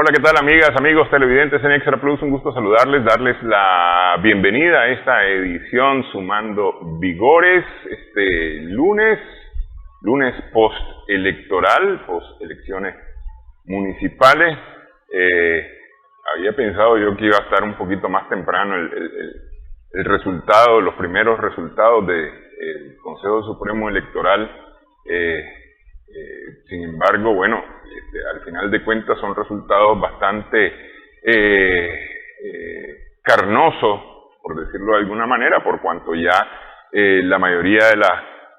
Hola, ¿qué tal amigas, amigos televidentes en Extra Plus? Un gusto saludarles, darles la bienvenida a esta edición Sumando Vigores, este lunes post-electoral, post-elecciones municipales. Había pensado yo que iba a estar un poquito más temprano el resultado, los primeros resultados del Consejo Supremo Electoral. Sin embargo, bueno, al final de cuentas son resultados bastante carnosos, por decirlo de alguna manera, por cuanto ya la mayoría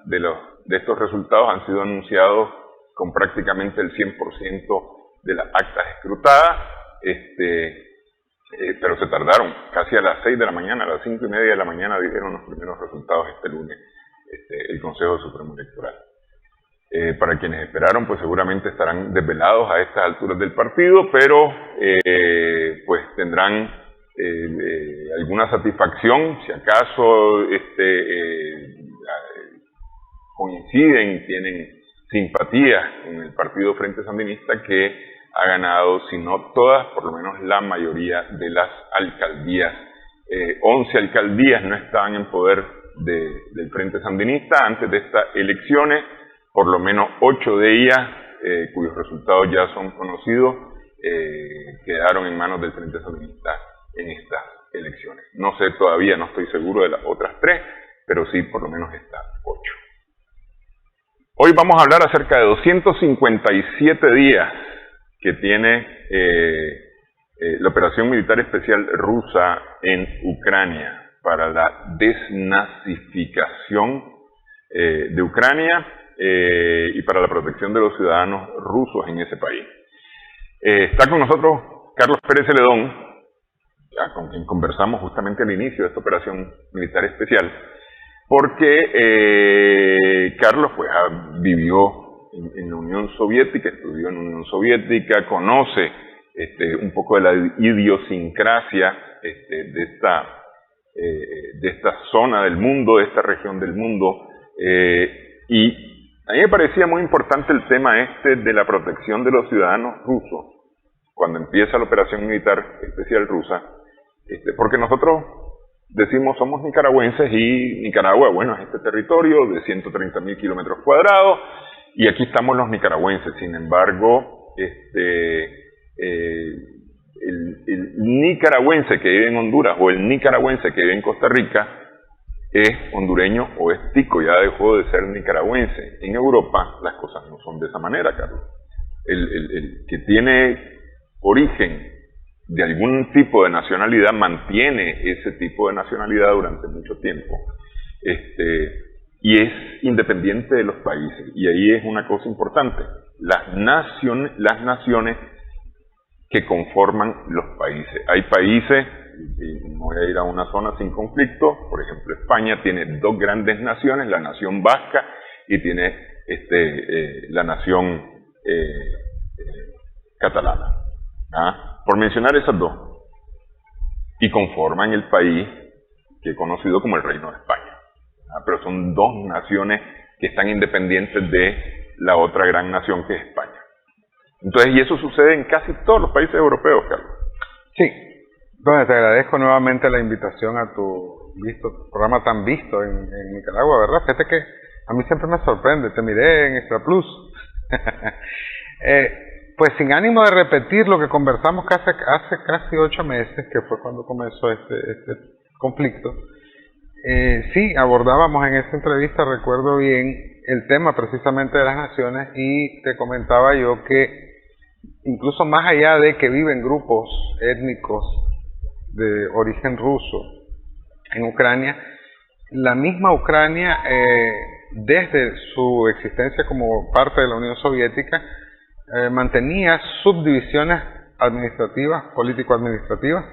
de estos resultados han sido anunciados con prácticamente el 100% de las actas escrutadas, pero se tardaron casi a las 6 de la mañana, a las 5:30 de la mañana dijeron los primeros resultados este lunes el Consejo Supremo Electoral. Para quienes esperaron, pues seguramente estarán desvelados a estas alturas del partido, pero pues tendrán alguna satisfacción, si acaso coinciden y tienen simpatía con el partido Frente Sandinista, que ha ganado, si no todas, por lo menos la mayoría de las alcaldías. 11 alcaldías no estaban en poder del Frente Sandinista antes de estas elecciones. Por lo menos 8 de ellas, cuyos resultados ya son conocidos, quedaron en manos del Frente Sandinista en estas elecciones. No sé todavía, no estoy seguro de las otras 3, pero sí por lo menos estas 8. Hoy vamos a hablar acerca de 257 días que tiene la operación militar especial rusa en Ucrania para la desnazificación de Ucrania y para la protección de los ciudadanos rusos en ese país. Está con nosotros Carlos Pérez Celedón, con quien conversamos justamente al inicio de esta operación militar especial, porque Carlos pues vivió en la Unión Soviética, estudió en la Unión Soviética, conoce un poco de la idiosincrasia de esta zona del mundo, de esta región del mundo, y a mí me parecía muy importante el tema de la protección de los ciudadanos rusos cuando empieza la operación militar especial rusa, porque nosotros decimos somos nicaragüenses y Nicaragua, bueno, es este territorio de 130.000 kilómetros cuadrados y aquí estamos los nicaragüenses. Sin embargo, el nicaragüense que vive en Honduras o el nicaragüense que vive en Costa Rica es hondureño o es tico, ya dejó de ser nicaragüense. En Europa las cosas no son de esa manera, Carlos. El que tiene origen de algún tipo de nacionalidad mantiene ese tipo de nacionalidad durante mucho tiempo, y es independiente de los países. Y ahí es una cosa importante: las naciones que conforman los países. Hay países, y no voy a ir a una zona sin conflicto, por ejemplo España tiene 2 grandes naciones, la nación vasca y tiene la nación catalana, por mencionar esas 2, y conforman el país que he conocido como el Reino de España, pero son 2 naciones que están independientes de la otra gran nación que es España. Entonces, y eso sucede en casi todos los países europeos, Carlos. Sí. Bueno, te agradezco nuevamente la invitación a tu programa tan visto en Nicaragua, ¿verdad? Fíjate que a mí siempre me sorprende, te miré en Extra Plus. Pues sin ánimo de repetir lo que conversamos hace casi 8 meses, que fue cuando comenzó este conflicto, sí, abordábamos en esa entrevista, recuerdo bien, el tema precisamente de las naciones, y te comentaba yo que incluso más allá de que viven grupos étnicos de origen ruso en Ucrania, la misma Ucrania, desde su existencia como parte de la Unión Soviética, mantenía subdivisiones administrativas, político-administrativas,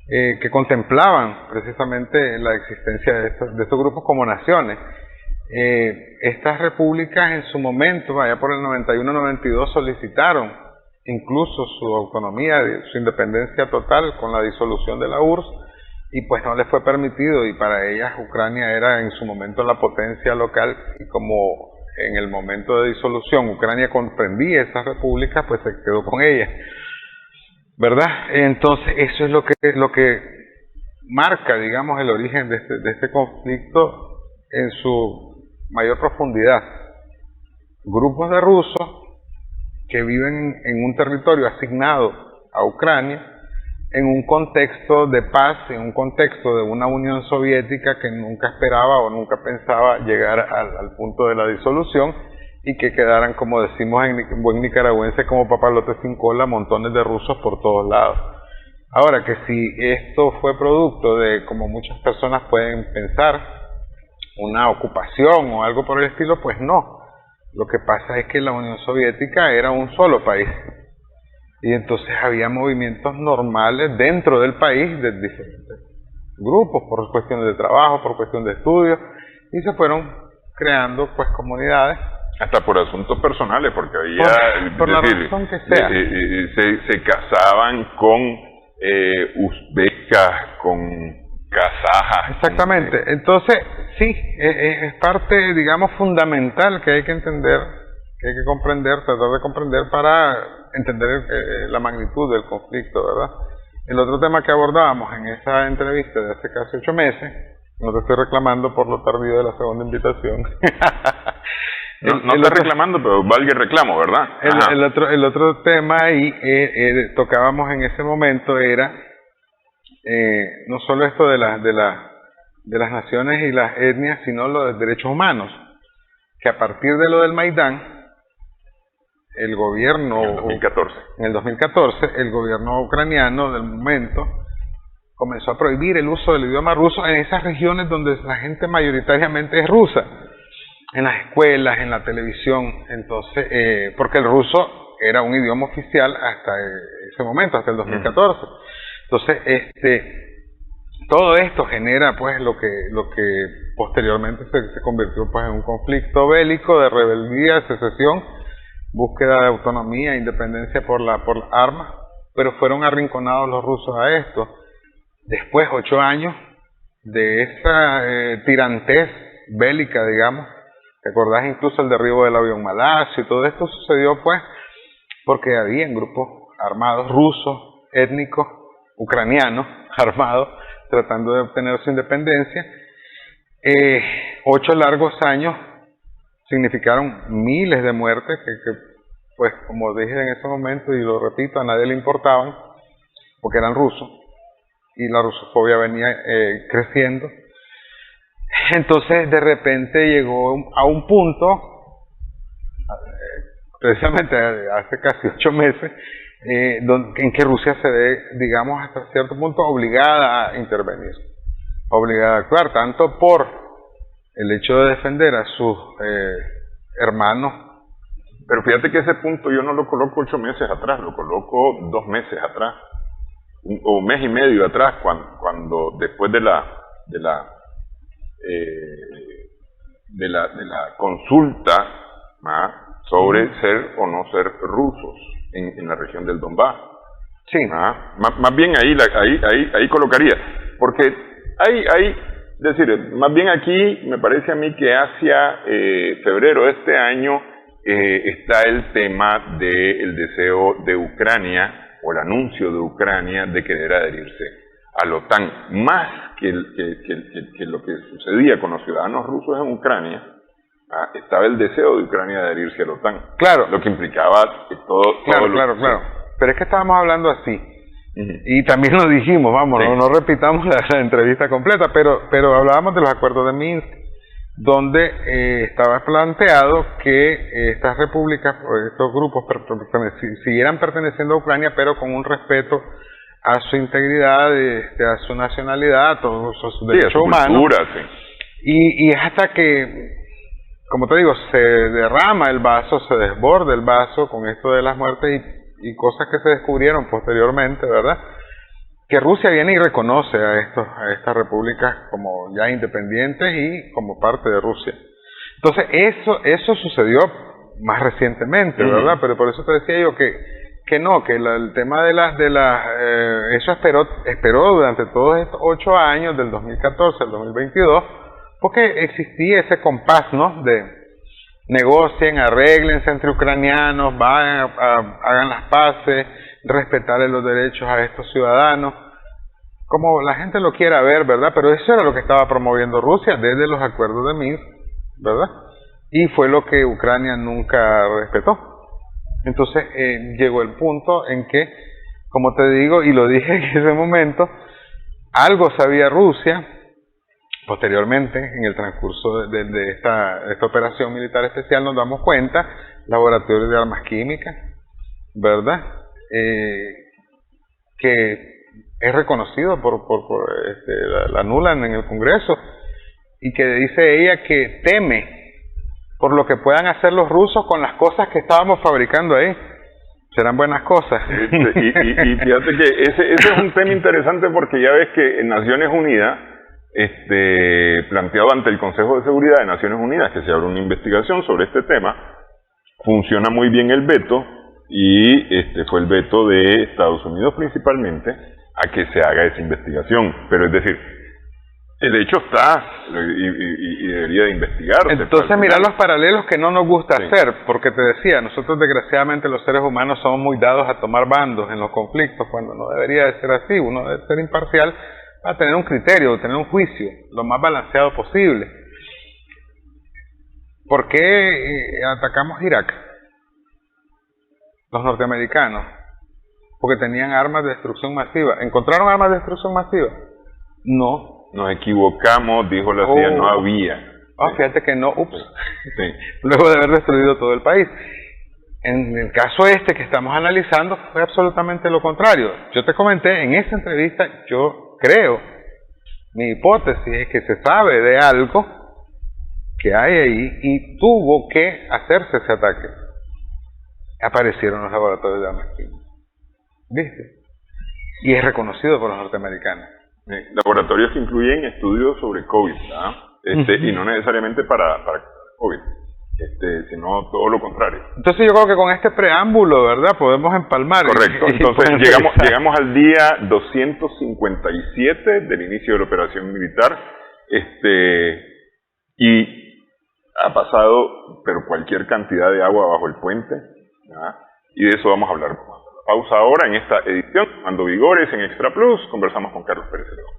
que contemplaban precisamente la existencia de estos grupos como naciones. Estas repúblicas en su momento, allá por el 91-92, solicitaron incluso su autonomía, su independencia total con la disolución de la URSS, y pues no les fue permitido, y para ellas Ucrania era en su momento la potencia local, y como en el momento de disolución Ucrania comprendía esas repúblicas, pues se quedó con ellas. ¿verdad? Entonces eso es lo que marca, digamos, el origen de este conflicto en su mayor profundidad. Grupos de rusos que viven en un territorio asignado a Ucrania, en un contexto de paz, en un contexto de una Unión Soviética que nunca esperaba o nunca pensaba llegar al punto de la disolución, y que quedaran, como decimos en buen nicaragüense, como papalotes sin cola, montones de rusos por todos lados. Ahora, que si esto fue producto de, como muchas personas pueden pensar, una ocupación o algo por el estilo, pues no. Lo que pasa es que la Unión Soviética era un solo país, y entonces había movimientos normales dentro del país de diferentes grupos, por cuestiones de trabajo, por cuestión de estudio, y se fueron creando pues comunidades. Hasta por asuntos personales, porque había, por la razón que sea, se casaban con uzbecas, con kazajas. Exactamente. Entonces, sí, es parte, digamos, fundamental que hay que entender, que hay que comprender, tratar de comprender para entender la magnitud del conflicto, ¿verdad? El otro tema que abordábamos en esa entrevista de hace casi 8 meses, no te estoy reclamando por lo tardío de la segunda invitación. No está reclamando, pero valga el reclamo, ¿verdad? El otro tema ahí tocábamos en ese momento era no solo esto de las naciones y las etnias, sino lo de derechos humanos, que a partir de lo del Maidán, el gobierno... En el 2014, el gobierno ucraniano del momento comenzó a prohibir el uso del idioma ruso en esas regiones donde la gente mayoritariamente es rusa, en las escuelas, en la televisión. Entonces, porque el ruso era un idioma oficial hasta ese momento, hasta el 2014. Entonces, todo esto genera pues lo que posteriormente se convirtió pues en un conflicto bélico de rebeldía, secesión, búsqueda de autonomía, independencia por la arma, pero fueron arrinconados los rusos a esto. Después, 8 años de esa tirantez bélica, digamos. ¿Te acordás incluso el derribo del avión Malazo? Y todo esto sucedió pues porque habían grupos armados rusos, étnicos, ucranianos, armados, tratando de obtener su independencia. 8 largos años significaron miles de muertes que pues como dije en ese momento y lo repito, a nadie le importaban porque eran rusos y la rusofobia venía creciendo. Entonces de repente llegó a un punto, precisamente hace casi 8 meses, en que Rusia se ve, digamos, hasta cierto punto obligada a intervenir, obligada a actuar, tanto por el hecho de defender a sus hermanos. Pero fíjate que ese punto yo no lo coloco 8 meses atrás, lo coloco 2 meses atrás, o 1 mes y medio atrás, cuando después de la consulta sobre ser o no ser rusos en la región del Donbass. Sí. Más bien ahí colocaría, porque hay decir, más bien aquí me parece a mí que hacia febrero de este año está el tema del deseo de Ucrania o el anuncio de Ucrania de querer adherirse a la OTAN, más que lo que sucedía con los ciudadanos rusos en Ucrania. Estaba el deseo de Ucrania de adherirse a la OTAN. Claro. Lo que implicaba que todo Claro. Pero es que estábamos hablando así. Y también lo dijimos, vamos, sí. no repitamos la entrevista completa, pero hablábamos de los acuerdos de Minsk, donde estaba planteado que estas repúblicas, o estos grupos siguieran perteneciendo a Ucrania, pero con un respeto a su integridad, a su nacionalidad, a todos sus derechos humanos. Cultura, sí. Y es hasta que, como te digo, se derrama el vaso, se desborda el vaso con esto de las muertes y cosas que se descubrieron posteriormente, ¿verdad? Que Rusia viene y reconoce a estas repúblicas como ya independientes y como parte de Rusia. Entonces eso sucedió más recientemente, ¿verdad? Pero por eso te decía yo que el tema de eso esperó durante todos estos 8 años, del 2014 al 2022, porque existía ese compás, ¿no? De negocien, arréglense entre ucranianos, hagan las paces, respetarle los derechos a estos ciudadanos, como la gente lo quiera ver, ¿verdad? Pero eso era lo que estaba promoviendo Rusia desde los acuerdos de Minsk, ¿verdad? Y fue lo que Ucrania nunca respetó. Entonces llegó el punto en que, como te digo, y lo dije en ese momento, algo sabía Rusia. Posteriormente, en el transcurso de esta operación militar especial, nos damos cuenta, laboratorio de armas químicas, ¿verdad? Que es reconocido por la Nuland en el Congreso, y que dice ella que teme por lo que puedan hacer los rusos con las cosas que estábamos fabricando ahí. Serán buenas cosas. Y fíjate que ese es un tema interesante, porque ya ves que en Naciones Unidas, planteado ante el Consejo de Seguridad de Naciones Unidas que se abre una investigación sobre este tema, funciona muy bien el veto, y fue el veto de Estados Unidos principalmente a que se haga esa investigación. Pero es decir, el hecho está y debería de investigarse. Entonces, mira los paralelos que no nos gusta hacer, porque te decía, nosotros desgraciadamente los seres humanos somos muy dados a tomar bandos en los conflictos, cuando no debería de ser así. Uno debe ser imparcial para tener un criterio, tener un juicio lo más balanceado posible. ¿Por qué atacamos Irak? Los norteamericanos, porque tenían armas de destrucción masiva. ¿Encontraron armas de destrucción masiva? No. Nos equivocamos, dijo la CIA, no había. Fíjate que no, ups. Sí. Luego de haber destruido todo el país. En el caso que estamos analizando, fue absolutamente lo contrario. Yo te comenté, en esa entrevista, yo creo, mi hipótesis es que se sabe de algo que hay ahí y tuvo que hacerse ese ataque. Aparecieron los laboratorios de armas químicas. ¿Viste? Y es reconocido por los norteamericanos. Laboratorios que incluyen estudios sobre COVID, ¿verdad? Y no necesariamente para COVID, sino todo lo contrario. Entonces yo creo que con este preámbulo, ¿verdad?, podemos empalmar. Correcto. Entonces llegamos al día 257 del inicio de la operación militar, y ha pasado, pero cualquier cantidad de agua bajo el puente, ¿verdad? Y de eso vamos a hablar. Pausa ahora en esta edición, Tomando Vigores en Extra Plus. Conversamos con Carlos Pérez Celedón.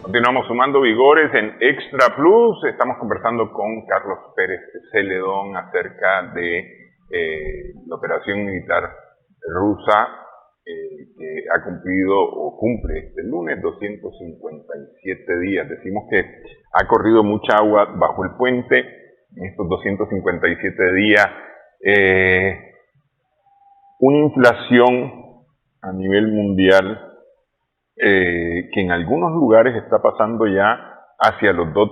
Continuamos sumando vigores en Extra Plus. Estamos conversando con Carlos Pérez Celedón acerca de la operación militar rusa, que ha cumplido o cumple este lunes 257 días. Decimos que ha corrido mucha agua bajo el puente en estos 257 días. Una inflación a nivel mundial que en algunos lugares está pasando ya hacia los 2.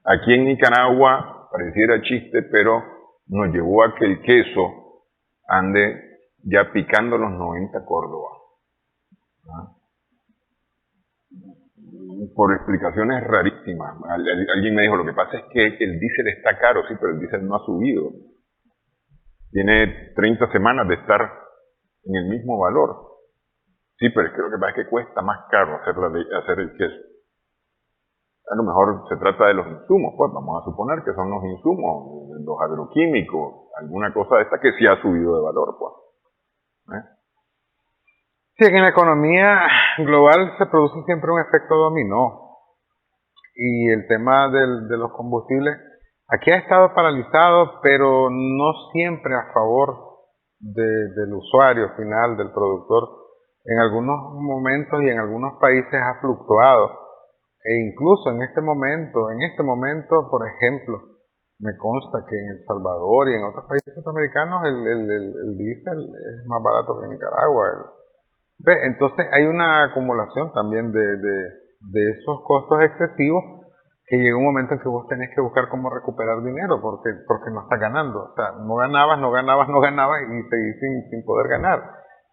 Aquí en Nicaragua pareciera chiste, pero nos llevó a que el queso ande ya picando los 90 Córdoba. Por explicaciones rarísimas. Alguien me dijo, lo que pasa es que el diésel está caro, sí, pero el diésel no ha subido. Tiene 30 semanas de estar en el mismo valor. Sí, pero es que lo que pasa es que cuesta más caro hacer el queso. A lo mejor se trata de los insumos, pues vamos a suponer que son los insumos, los agroquímicos, alguna cosa de esta que sí ha subido de valor, pues. Sí, en la economía global se produce siempre un efecto dominó, y el tema de los combustibles aquí ha estado paralizado, pero no siempre a favor del usuario final, del productor. En algunos momentos y en algunos países ha fluctuado, e incluso en este momento, por ejemplo, me consta que en El Salvador y en otros países centroamericanos el diésel es más barato que en Nicaragua. Entonces hay una acumulación también de esos costos excesivos, que llega un momento en que vos tenés que buscar cómo recuperar dinero porque no estás ganando. O sea, no ganabas y seguís sin poder ganar.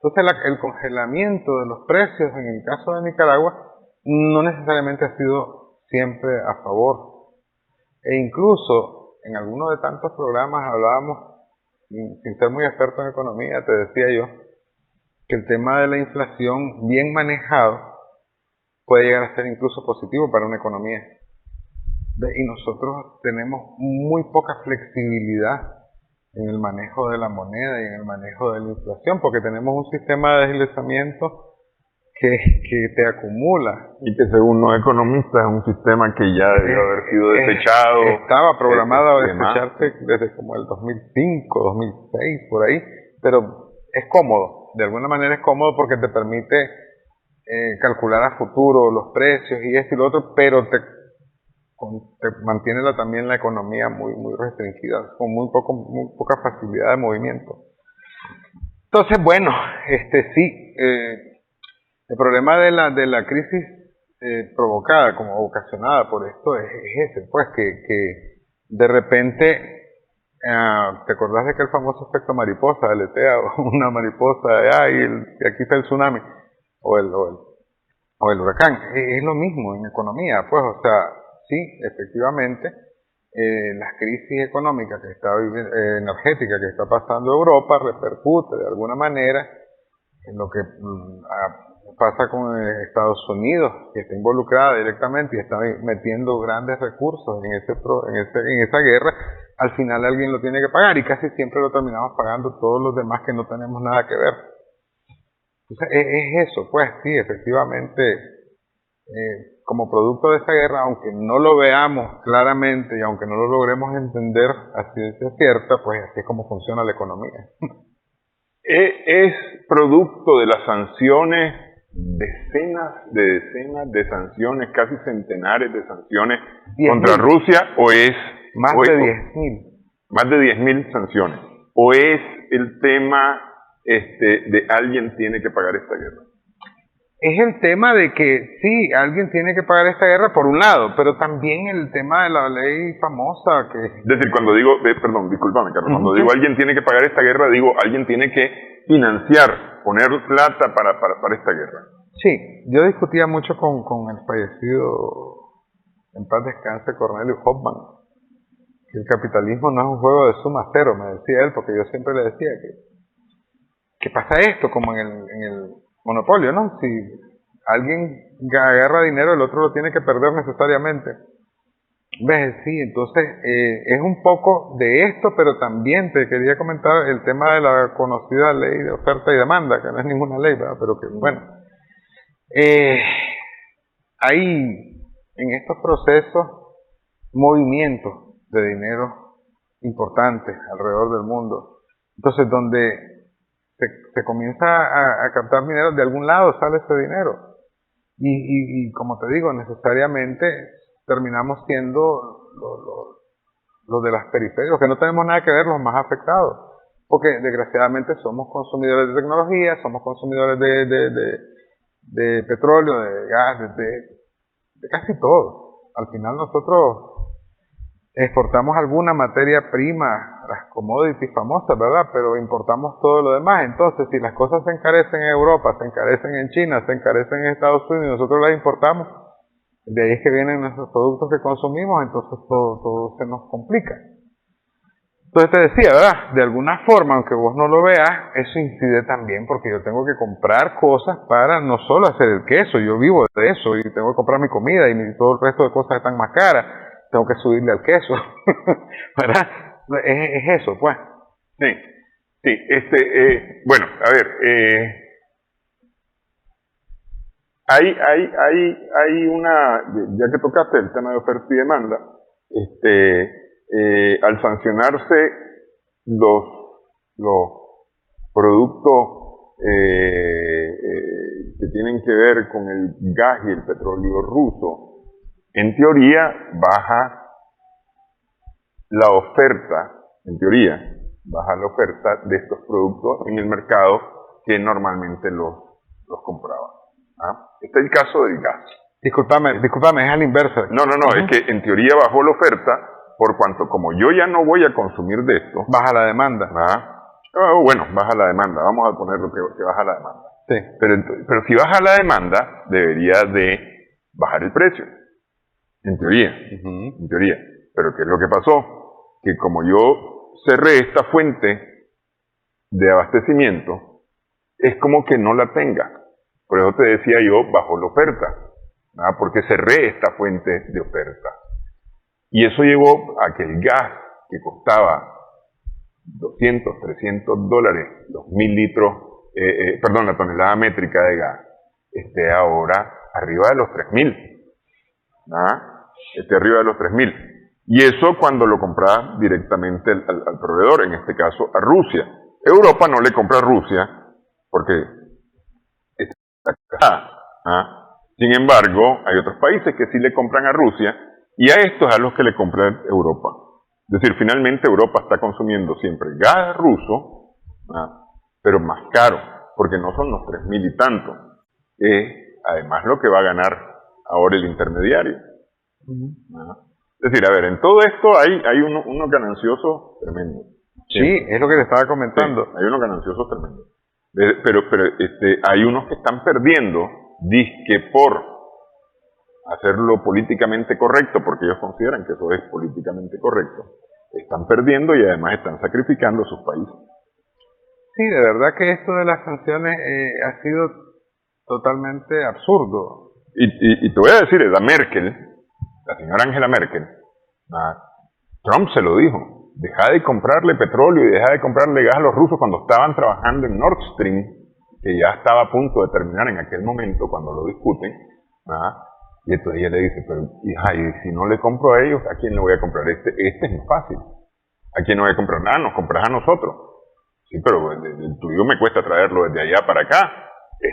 Entonces el congelamiento de los precios en el caso de Nicaragua no necesariamente ha sido siempre a favor. E incluso en algunos de tantos programas hablábamos, sin ser muy experto en economía, te decía yo, que el tema de la inflación bien manejado puede llegar a ser incluso positivo para una economía. Y nosotros tenemos muy poca flexibilidad en el manejo de la moneda y en el manejo de la inflación, porque tenemos un sistema de deslizamiento que te acumula. Y que según los economistas es un sistema que ya debió haber sido desechado. Estaba programado a desecharse desde como el 2005, 2006, por ahí, pero es cómodo, de alguna manera es cómodo porque te permite calcular a futuro los precios y esto y lo otro, pero te mantiene también la economía muy restringida, con muy poca facilidad de movimiento. Entonces, bueno, sí, el problema de la crisis provocada, como ocasionada por esto, es ese, pues, que de repente, ¿te acordás de aquel famoso efecto mariposa, aletea una mariposa, y aquí está el tsunami, o el huracán? Es lo mismo en economía, pues, o sea, sí, efectivamente, las crisis económicas que está energética que está pasando Europa repercute de alguna manera en lo que pasa con Estados Unidos, que está involucrada directamente y está metiendo grandes recursos en esa guerra. Al final alguien lo tiene que pagar y casi siempre lo terminamos pagando todos los demás que no tenemos nada que ver. Entonces es eso, pues sí, efectivamente, como producto de esa guerra, aunque no lo veamos claramente y aunque no lo logremos entender a ciencia cierta, pues así es como funciona la economía. Es producto de las sanciones, decenas de sanciones, casi centenares de sanciones contra Rusia, o es más de 10.000. Más de 10.000 sanciones. O es el tema de alguien tiene que pagar esta guerra. Es el tema de que sí, alguien tiene que pagar esta guerra por un lado, pero también el tema de la ley famosa que... Es decir, cuando digo, perdón, discúlpame, Carlos, cuando digo alguien tiene que pagar esta guerra, digo alguien tiene que financiar, poner plata para esta guerra. Sí, yo discutía mucho con el fallecido, en paz descanse, Cornelio Hoffman, que el capitalismo no es un juego de suma cero, me decía él, porque yo siempre le decía que pasa esto, como en el monopolio, ¿no? Si alguien agarra dinero, el otro lo tiene que perder necesariamente. ¿Ves? Sí, entonces es un poco de esto, pero también te quería comentar el tema de la conocida ley de oferta y demanda, que no es ninguna ley, ¿verdad? Pero que, bueno, hay en estos procesos movimientos de dinero importantes alrededor del mundo. Entonces, donde se comienza a captar dinero, de algún lado sale ese dinero. Y como te digo, necesariamente terminamos siendo los de las periferias, los que no tenemos nada que ver, los más afectados. Porque desgraciadamente somos consumidores de tecnología, somos consumidores de petróleo, de gas, de casi todo. Al final nosotros exportamos alguna materia prima, las commodities famosas, ¿verdad? Pero importamos todo lo demás. Entonces, si las cosas se encarecen en Europa, se encarecen en China, se encarecen en Estados Unidos, nosotros las importamos, de ahí es que vienen nuestros productos que consumimos, entonces todo se nos complica. Entonces te decía, ¿verdad? De alguna forma, aunque vos no lo veas, eso incide también porque yo tengo que comprar cosas para no solo hacer el queso, yo vivo de eso y tengo que comprar mi comida y todo el resto de cosas están más caras. Tengo que subirle al queso, ¿verdad? Es eso, pues. Sí, bueno, a ver, hay una, ya que tocaste el tema de oferta y demanda, al sancionarse los productos que tienen que ver con el gas y el petróleo ruso, en teoría baja la oferta, de estos productos en el mercado que normalmente los compraba. Este es el caso del gas. Discúlpame, es a la inversa. No, es que en teoría bajó la oferta por cuanto como yo ya no voy a consumir de esto. Baja la demanda. Bueno, baja la demanda, vamos a poner lo que baja la demanda. Sí. Pero si baja la demanda, debería de bajar el precio. En teoría, en teoría. Pero ¿qué es lo que pasó? Que como yo cerré esta fuente de abastecimiento, es como que no la tenga. Por eso te decía yo, bajó la oferta. porque cerré esta fuente de oferta. Y eso llevó a que el gas que costaba $200, $300, 2.000 litros, la tonelada métrica de gas, esté ahora arriba de los 3.000. Esté arriba de los 3.000. Y eso cuando lo compras directamente al proveedor, en este caso a Rusia. Europa no le compra a Rusia porque está acá. Sin embargo, hay otros países que sí le compran a Rusia y a estos es a los que le compra Europa. Es decir, finalmente Europa está consumiendo siempre gas ruso, pero más caro, porque no son los 3.000 y tanto. Además lo que va a ganar ahora el intermediario. Es decir, a ver, en todo esto hay unos gananciosos tremendos. Sí, es lo que te estaba comentando. Sí, hay unos gananciosos tremendos. Pero hay unos que están perdiendo, dizque por hacerlo políticamente correcto, porque ellos consideran que eso es políticamente correcto. Están perdiendo y además están sacrificando sus países. Sí, de verdad que esto de las sanciones ha sido totalmente absurdo. Y te voy a decir, la Merkel, la señora Angela Merkel, Trump se lo dijo, deja de comprarle petróleo y deja de comprarle gas a los rusos cuando estaban trabajando en Nord Stream, que ya estaba a punto de terminar en aquel momento cuando lo discuten, y entonces ella le dice, pero hija, y si no le compro a ellos, ¿a quién le voy a comprar? Este es más fácil. ¿A quién no voy a comprar? Nada, nos compras a nosotros. Sí, pero el tuyo me cuesta traerlo desde allá para acá.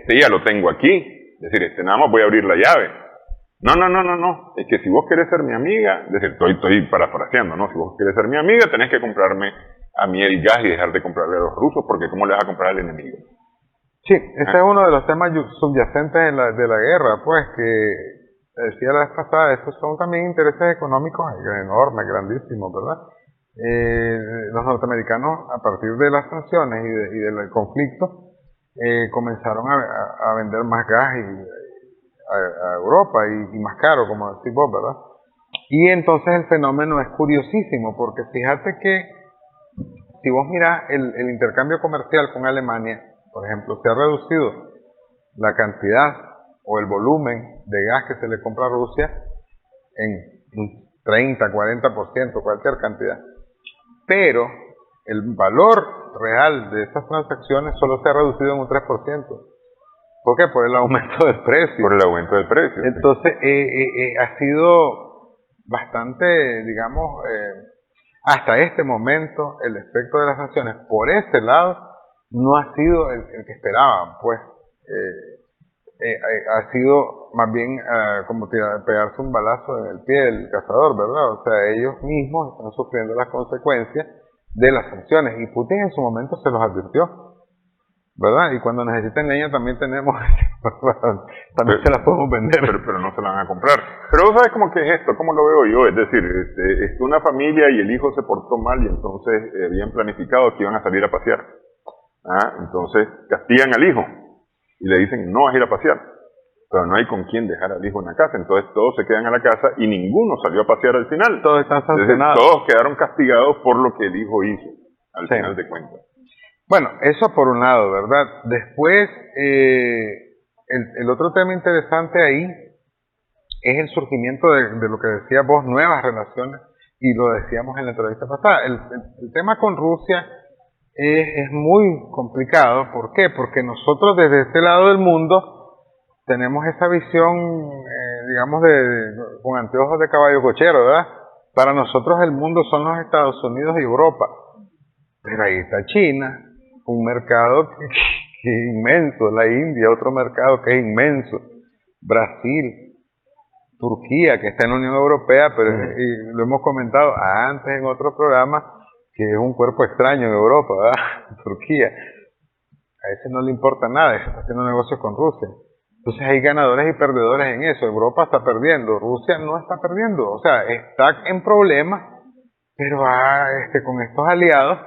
Ya lo tengo aquí. Es decir, nada más voy a abrir la llave. No. Es que si vos querés ser mi amiga, es decir, estoy parafraseando, ¿no? Si vos querés ser mi amiga, tenés que comprarme a mí el gas y dejar de comprarle a los rusos, porque ¿cómo le vas a comprar al enemigo? Sí, ese es uno de los temas subyacentes de la guerra, pues, que decía la vez pasada, estos son también intereses económicos enormes, grandísimos, ¿verdad? Los norteamericanos, a partir de las sanciones y del conflicto, comenzaron a vender más gas a Europa y más caro, como decís vos, ¿verdad? Y entonces el fenómeno es curiosísimo, porque fíjate que si vos mirás el intercambio comercial con Alemania, por ejemplo, se ha reducido la cantidad o el volumen de gas que se le compra a Rusia en un 30, 40%, cualquier cantidad. Pero el valor real de esas transacciones solo se ha reducido en un 3%. ¿Por qué? Por el aumento del precio. Por el aumento del precio. Entonces, ha sido bastante, digamos, hasta este momento, el efecto de las sanciones por este lado no ha sido el que esperaban, pues. Ha sido más bien como pegarse un balazo en el pie del cazador, ¿verdad? O sea, ellos mismos están sufriendo las consecuencias de las sanciones y Putin en su momento se los advirtió, ¿verdad? Y cuando necesiten leña también tenemos, también se las podemos vender. Pero no se la van a comprar. Pero vos sabes cómo que es esto, cómo lo veo yo, es decir, una familia y el hijo se portó mal y entonces habían planificado que iban a salir a pasear. Entonces castigan al hijo y le dicen no vas a ir a pasear, pero no hay con quién dejar al hijo en la casa, entonces todos se quedan a la casa y ninguno salió a pasear al final. Todos están sancionados. Todos quedaron castigados por lo que el hijo hizo, al final de cuentas. Bueno, eso por un lado, ¿verdad? Después, el otro tema interesante ahí es el surgimiento de lo que decías vos, nuevas relaciones, y lo decíamos en la entrevista pasada. El tema con Rusia es muy complicado. ¿Por qué? Porque nosotros desde este lado del mundo tenemos esa visión, digamos, con anteojos de caballo cochero, ¿verdad? Para nosotros el mundo son los Estados Unidos y Europa. Pero ahí está China, un mercado que es inmenso, la India, otro mercado que es inmenso, Brasil, Turquía, que está en la Unión Europea, pero y lo hemos comentado antes en otro programa, que es un cuerpo extraño en Europa, ¿verdad? Turquía. A ese no le importa nada, está haciendo negocios con Rusia. Entonces hay ganadores y perdedores en eso. Europa está perdiendo, Rusia no está perdiendo. O sea, está en problemas, pero con estos aliados,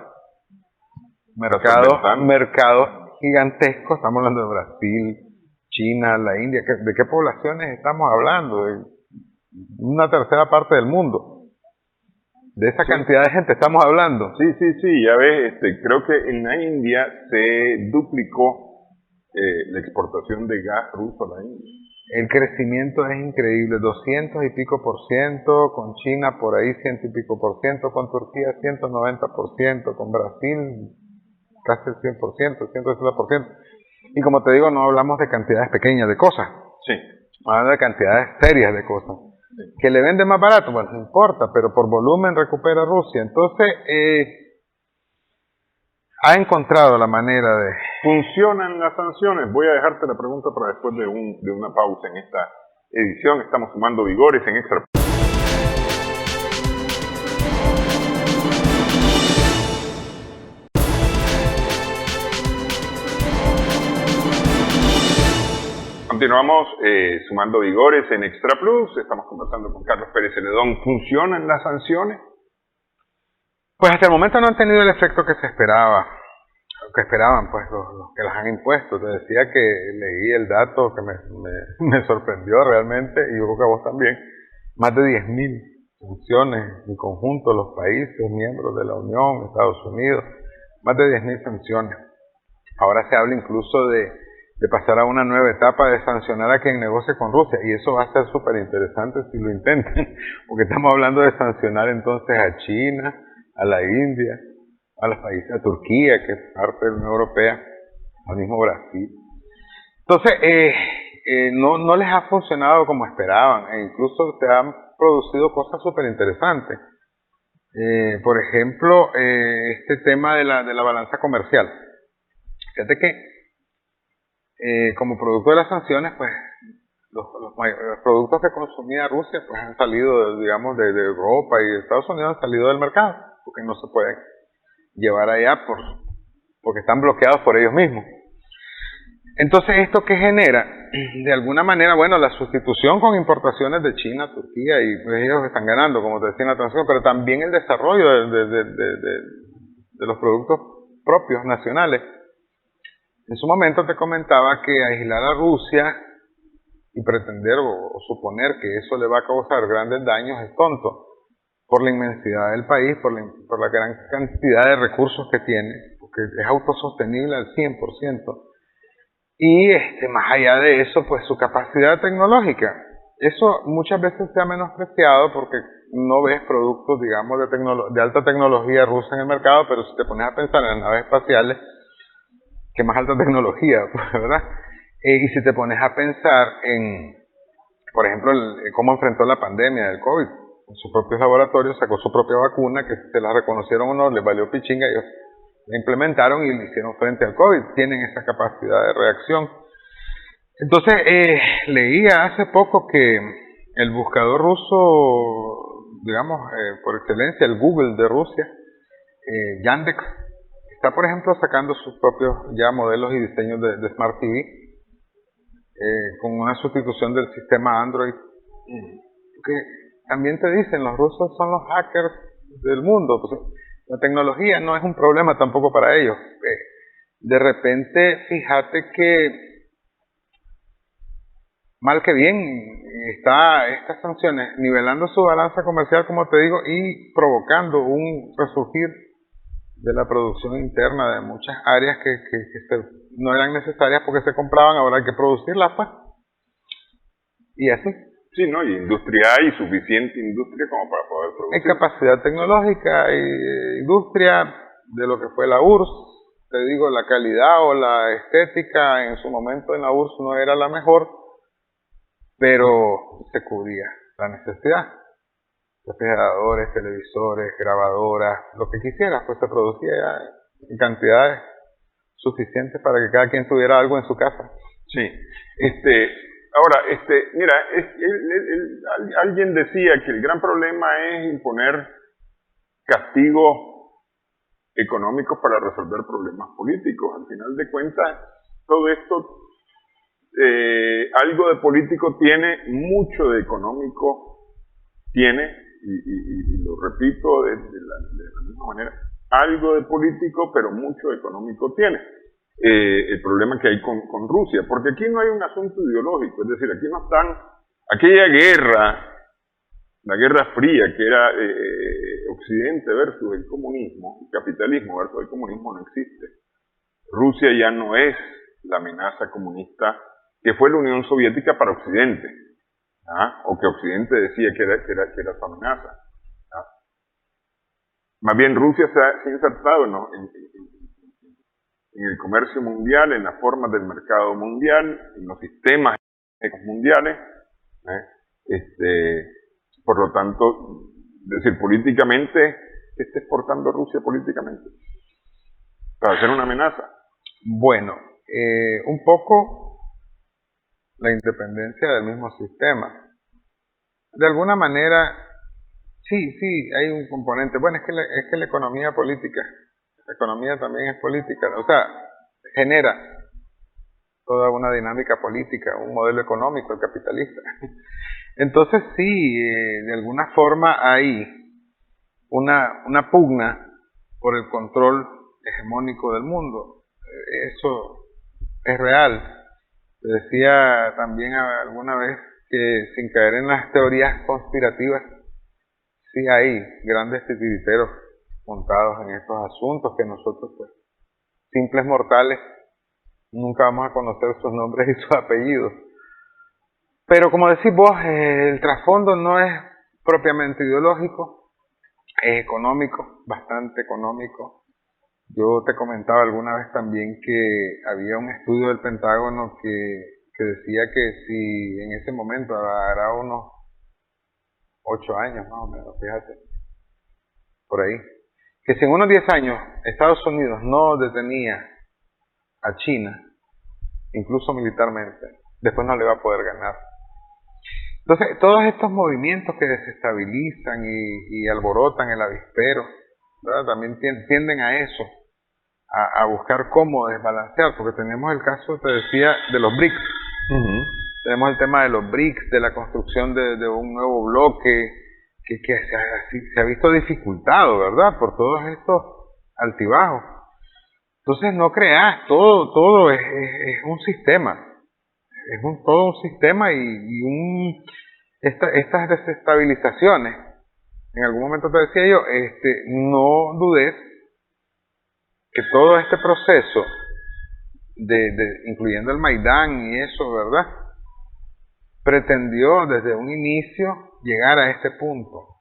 mercados gigantescos, estamos hablando de Brasil, China, la India, ¿de qué poblaciones estamos hablando? De una tercera parte del mundo. De esa cantidad de gente estamos hablando. Sí, ya ves, creo que en la India se duplicó la exportación de gas ruso a la India. El crecimiento es increíble, 200 y pico por ciento, con China por ahí 100 y pico por ciento, con Turquía 190%, con Brasil casi el 100%, 160%. Y como te digo, no hablamos de cantidades pequeñas de cosas, Sí. hablamos de cantidades serias de cosas. ¿Que le vende más barato? Bueno, no importa, pero por volumen recupera Rusia. Entonces, ha encontrado la manera de... ¿Funcionan las sanciones? Voy a dejarte la pregunta para después de una pausa en esta edición. Estamos sumando vigores en Extra. Continuamos sumando vigores en Extra Plus. Estamos conversando con Carlos Pérez Celedón. ¿Funcionan las sanciones? Pues hasta el momento no han tenido el efecto que se esperaba, que esperaban pues los que las han impuesto. Te decía que leí el dato que me sorprendió realmente, y yo creo que a vos también. Más de 10.000 sanciones en conjunto los países miembros de la Unión, Estados Unidos, más de 10.000 sanciones. Ahora se habla incluso de pasar a una nueva etapa de sancionar a quien negocie con Rusia, y eso va a ser súper interesante si lo intentan, porque estamos hablando de sancionar entonces a China, a la India, a los países, a Turquía, que es parte de la Unión Europea, al mismo Brasil. Entonces, no les ha funcionado como esperaban, e incluso se han producido cosas súper interesantes. Por ejemplo, este tema de la balanza comercial. Fíjate que como producto de las sanciones, pues los productos que consumía Rusia pues han salido, digamos, de Europa y de Estados Unidos, han salido del mercado, porque no se pueden llevar allá porque están bloqueados por ellos mismos. Entonces, ¿esto qué genera? De alguna manera, bueno, la sustitución con importaciones de China, Turquía, y pues ellos están ganando, como te decía en la transición, pero también el desarrollo de los productos propios, nacionales. En su momento te comentaba que aislar a Rusia y pretender o suponer que eso le va a causar grandes daños es tonto, por la inmensidad del país, por la gran cantidad de recursos que tiene, porque es autosostenible al 100%. Y más allá de eso, pues su capacidad tecnológica. Eso muchas veces se ha menospreciado porque no ves productos, digamos, de alta tecnología rusa en el mercado, pero si te pones a pensar en las naves espaciales, que más alta tecnología, ¿verdad? Y si te pones a pensar en, por ejemplo, cómo enfrentó la pandemia del COVID, en sus propios laboratorios sacó su propia vacuna, que se la reconocieron o no, les valió pichinga, ellos la implementaron y le hicieron frente al COVID, tienen esa capacidad de reacción. Entonces, leía hace poco que el buscador ruso, digamos, por excelencia, el Google de Rusia, Yandex, está, por ejemplo, sacando sus propios ya modelos y diseños de Smart TV, con una sustitución del sistema Android. Que también te dicen, los rusos son los hackers del mundo. Pues, la tecnología no es un problema tampoco para ellos. De repente, fíjate que, mal que bien, está estas sanciones nivelando su balanza comercial, como te digo, y provocando un resurgir de la producción interna de muchas áreas que no eran necesarias porque se compraban, ahora hay que producirlas, pues. Y así. Sí, ¿no? Y industria hay, suficiente industria como para poder producir. Hay capacidad tecnológica, hay industria de lo que fue la URSS. Te digo, la calidad o la estética en su momento en la URSS no era la mejor, pero se cubría la necesidad. Refrigeradores, televisores, grabadoras, lo que quisieras, pues se producía ya en cantidades suficientes para que cada quien tuviera algo en su casa. Sí. Ahora, mira, alguien decía que el gran problema es imponer castigos económicos para resolver problemas políticos. Al final de cuentas, todo esto, algo de político tiene, mucho de económico tiene, y lo repito de la misma manera, algo de político, pero mucho económico tiene. El problema que hay con Rusia, porque aquí no hay un asunto ideológico, es decir, aquí no están, aquella guerra, la Guerra Fría, que era Occidente versus el comunismo, el capitalismo versus el comunismo, no existe. Rusia ya no es la amenaza comunista que fue la Unión Soviética para Occidente, o que Occidente decía que era su amenaza. Más bien Rusia se ha insertado en el comercio mundial, en las formas del mercado mundial, en los sistemas mundiales. Por lo tanto, es decir, políticamente, ¿qué está exportando Rusia políticamente? Para hacer una amenaza. Bueno, un poco la independencia del mismo sistema. De alguna manera, sí, hay un componente. Bueno, es que la economía política, la economía también es política, o sea, genera toda una dinámica política, un modelo económico, el capitalista. Entonces sí, de alguna forma hay una pugna por el control hegemónico del mundo. Eso es real. Te decía también alguna vez que, sin caer en las teorías conspirativas, sí hay grandes titiriteros montados en estos asuntos que nosotros, pues, simples mortales, nunca vamos a conocer sus nombres y sus apellidos. Pero como decís vos, el trasfondo no es propiamente ideológico, es económico, bastante económico. Yo te comentaba alguna vez también que había un estudio del Pentágono que decía que si en ese momento, hará unos 8 años más o menos, fíjate, por ahí, que si en unos 10 años Estados Unidos no detenía a China, incluso militarmente, después no le va a poder ganar. Entonces, todos estos movimientos que desestabilizan y alborotan el avispero, ¿verdad? También tienden a eso, a buscar cómo desbalancear, porque tenemos el caso, te decía, de los BRICS. Tenemos el tema de los BRICS, de la construcción de un nuevo bloque, que se ha visto dificultado, ¿verdad? Por todos estos altibajos. Entonces, no creas, todo es un sistema. Todo un sistema estas desestabilizaciones, en algún momento te decía yo, no dudes que todo este proceso, incluyendo el Maidán y eso, ¿verdad?, pretendió desde un inicio llegar a este punto,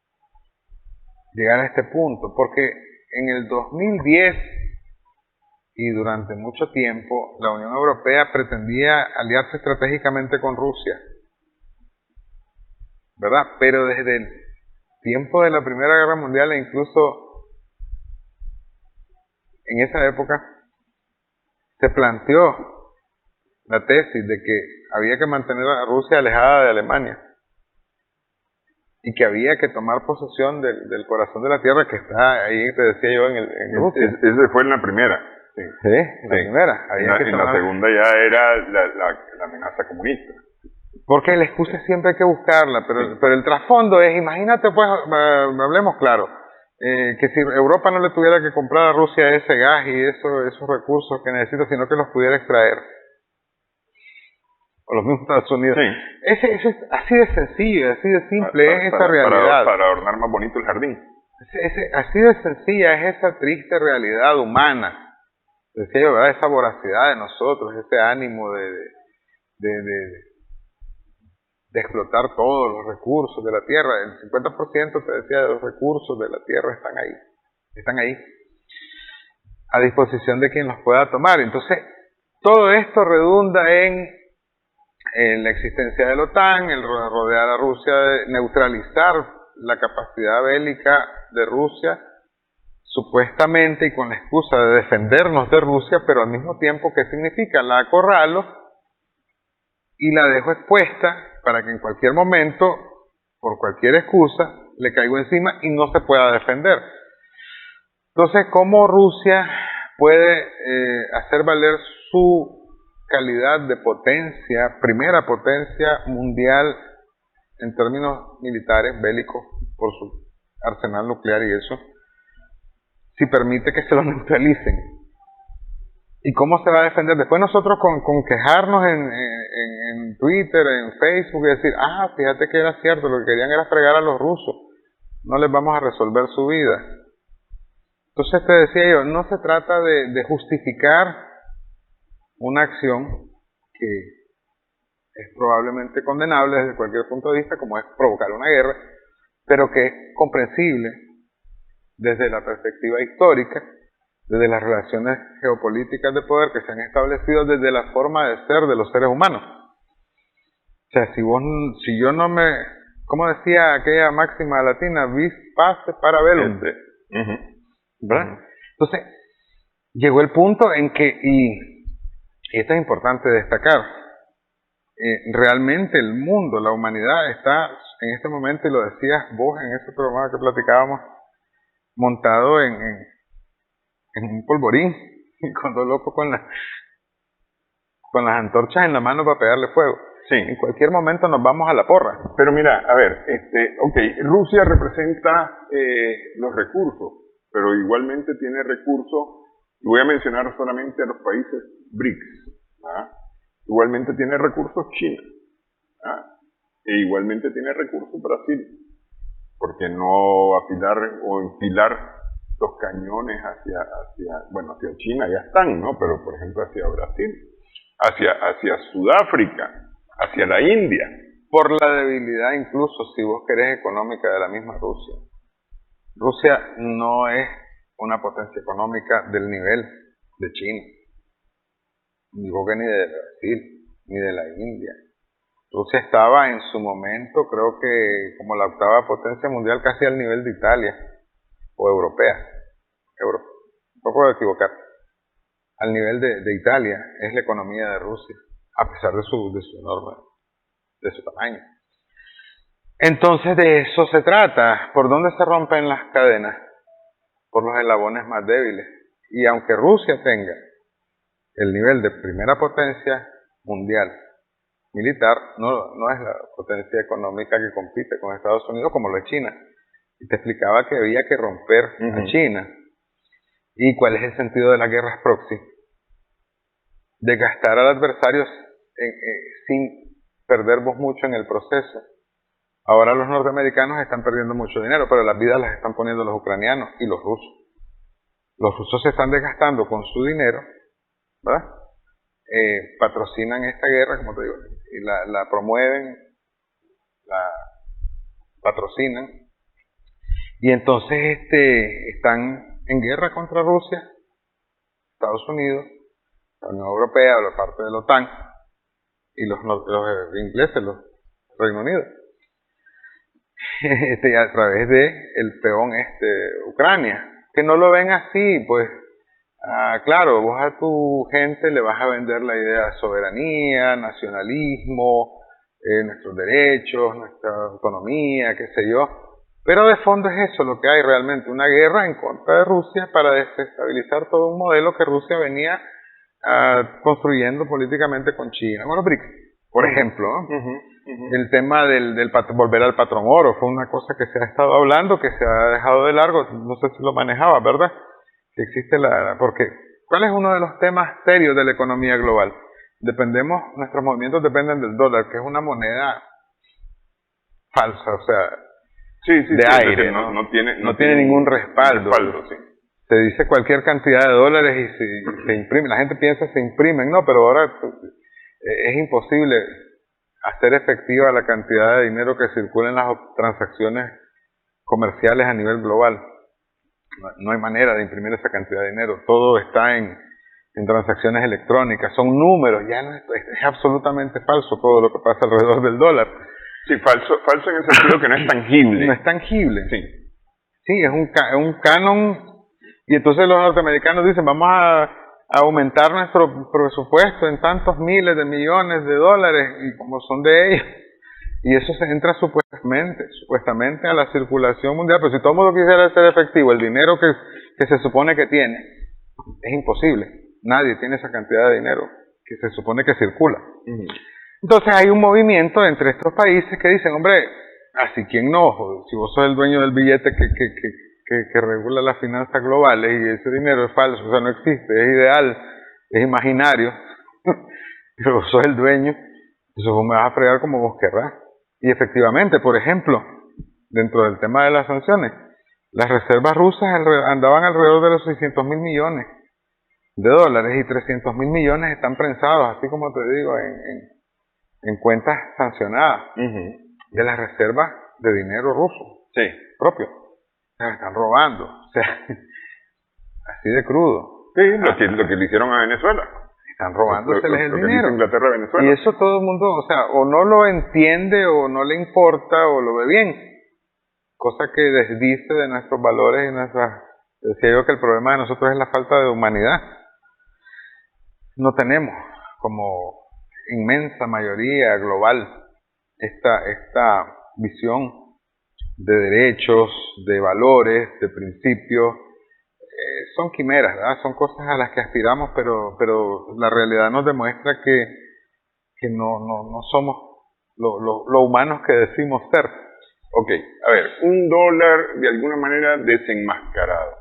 porque en el 2010 y durante mucho tiempo la Unión Europea pretendía aliarse estratégicamente con Rusia, ¿verdad? Pero desde el tiempo de la Primera Guerra Mundial e incluso en esa época se planteó la tesis de que había que mantener a Rusia alejada de Alemania y que había que tomar posesión del corazón de la tierra que está ahí, te decía yo, en Rusia. Ese fue en la primera. Sí, en la primera. En la segunda ya era la amenaza comunista. Porque la excusa siempre hay que buscarla, pero el trasfondo es, imagínate, pues, hablemos claro, que si Europa no le tuviera que comprar a Rusia ese gas y esos recursos que necesita, sino que los pudiera extraer, o los mismos Estados Unidos. Sí. Eso es así de sencillo, así de simple, es esa realidad. Para adornar más bonito el jardín. Así de sencilla es esa triste realidad humana. Decía yo, ¿verdad? Esa voracidad de nosotros, ese ánimo de explotar todos los recursos de la tierra. El 50%, te decía, de los recursos de la tierra están ahí, a disposición de quien los pueda tomar. Entonces, todo esto redunda en la existencia de la OTAN, el rodear a Rusia, neutralizar la capacidad bélica de Rusia, supuestamente y con la excusa de defendernos de Rusia, pero al mismo tiempo, ¿qué significa? La acorralo y la dejo expuesta para que en cualquier momento, por cualquier excusa, le caigo encima y no se pueda defender. Entonces, ¿cómo Rusia puede hacer valer su calidad de potencia, primera potencia mundial en términos militares, bélicos, por su arsenal nuclear y eso, si permite que se lo neutralicen? ¿Y cómo se va a defender? Después nosotros con quejarnos en Twitter, en Facebook, y decir, fíjate que era cierto, lo que querían era fregar a los rusos, no les vamos a resolver su vida. Entonces te decía yo, no se trata de justificar una acción que es probablemente condenable desde cualquier punto de vista, como es provocar una guerra, pero que es comprensible desde la perspectiva histórica, desde las relaciones geopolíticas de poder que se han establecido desde la forma de ser de los seres humanos. O sea, si yo no me, ¿cómo decía aquella máxima latina? Vis pace para bellum. ¿Verdad? Entonces, llegó el punto en que, y esto es importante destacar, realmente el mundo, la humanidad está en este momento, y lo decías vos en ese programa que platicábamos, montado en un polvorín, y con dos locos con las antorchas en la mano para pegarle fuego. Sí. En cualquier momento nos vamos a la porra. Pero mira, a ver, Rusia representa los recursos, pero igualmente tiene recursos, y voy a mencionar solamente a los países BRICS, ¿ah? Igualmente tiene recursos China, ¿ah? E igualmente tiene recursos Brasil, porque no afilar o enfilar los cañones hacia China ya están, ¿no? Pero por ejemplo hacia Brasil, hacia Sudáfrica, hacia la India. Por la debilidad incluso, si vos querés, económica de la misma Rusia. Rusia no es una potencia económica del nivel de China, ni de Brasil, ni de la India. Rusia estaba en su momento, creo que como la octava potencia mundial, casi al nivel de Italia, o europea, un poco de equivocar, al nivel de Italia, es la economía de Rusia, a pesar de su enorme, de su tamaño. Entonces de eso se trata. ¿Por dónde se rompen las cadenas? Por los eslabones más débiles. Y aunque Rusia tenga el nivel de primera potencia mundial militar, no es la potencia económica que compite con Estados Unidos como lo es China. Y te explicaba que había que romper a China. ¿Y cuál es el sentido de las guerras proxy? Desgastar al adversario sin perder vos mucho en el proceso. Ahora los norteamericanos están perdiendo mucho dinero, pero las vidas las están poniendo los ucranianos y los rusos. Los rusos se están desgastando con su dinero, ¿verdad? Patrocinan esta guerra, como te digo, y la promueven, la patrocinan, y entonces están en guerra contra Rusia, Estados Unidos, la Unión Europea, la parte de la OTAN, y los ingleses, los Reino Unido. A través de el peón Ucrania, que no lo ven así, pues claro, vos a tu gente le vas a vender la idea de soberanía, nacionalismo, nuestros derechos, nuestra autonomía, qué sé yo, pero de fondo es eso lo que hay realmente, una guerra en contra de Rusia para desestabilizar todo un modelo que Rusia venía construyendo políticamente con China, con los BRICS, por ejemplo, ¿no? El tema del volver al patrón oro fue una cosa que se ha estado hablando, que se ha dejado de largo, no sé si lo manejaba, ¿verdad? Que existe porque ¿cuál es uno de los temas serios de la economía global? Nuestros movimientos dependen del dólar, que es una moneda falsa, o sea, de aire, no tiene ningún respaldo. Sí. Se dice cualquier cantidad de dólares y se imprime, la gente piensa que se imprimen, no, pero ahora es imposible hacer efectiva la cantidad de dinero que circula en las transacciones comerciales a nivel global. No hay manera de imprimir esa cantidad de dinero. Todo está en transacciones electrónicas. Son números. Ya no es absolutamente falso todo lo que pasa alrededor del dólar. Sí, falso en el sentido que no es tangible. No es tangible. Sí. Sí, es un canon. Y entonces los norteamericanos dicen, vamos a aumentar nuestro presupuesto en tantos miles de millones de dólares, y como son de ellos, y eso se entra supuestamente a la circulación mundial. Pero si todo el mundo quisiera hacer efectivo el dinero que se supone que tiene, es imposible. Nadie tiene esa cantidad de dinero que se supone que circula. Entonces hay un movimiento entre estos países que dicen, hombre, así quién no, si vos sos el dueño del billete que regula las finanzas globales y ese dinero es falso, o sea, no existe, es ideal, es imaginario, pero vos sos el dueño, entonces vos me vas a fregar como vos querrás. Y efectivamente, por ejemplo, dentro del tema de las sanciones, las reservas rusas andaban alrededor de los 600.000 millones. de dólares y 300.000 millones están prensados, así como te digo, en cuentas sancionadas de las reservas de dinero ruso propio. Se lo están robando, o sea, así de crudo. Sí, lo que le hicieron a Venezuela. Están robándoseles el dinero. Inglaterra a Venezuela. Y eso todo el mundo, o sea, o no lo entiende o no le importa o lo ve bien. Cosa que desdice de nuestros valores y nuestras... Decía yo que el problema de nosotros es la falta de humanidad. No tenemos como inmensa mayoría global esta visión de derechos, de valores, de principios. Son quimeras, ¿verdad? Son cosas a las que aspiramos, pero la realidad nos demuestra que no somos lo humanos que decimos ser. Ok, a ver, un dólar de alguna manera desenmascarado.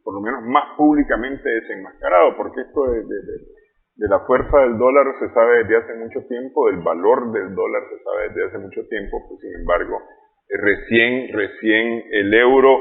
Por lo menos más públicamente desenmascarado, porque esto de la fuerza del dólar se sabe desde hace mucho tiempo, del valor del dólar se sabe desde hace mucho tiempo, pues sin embargo, recién el euro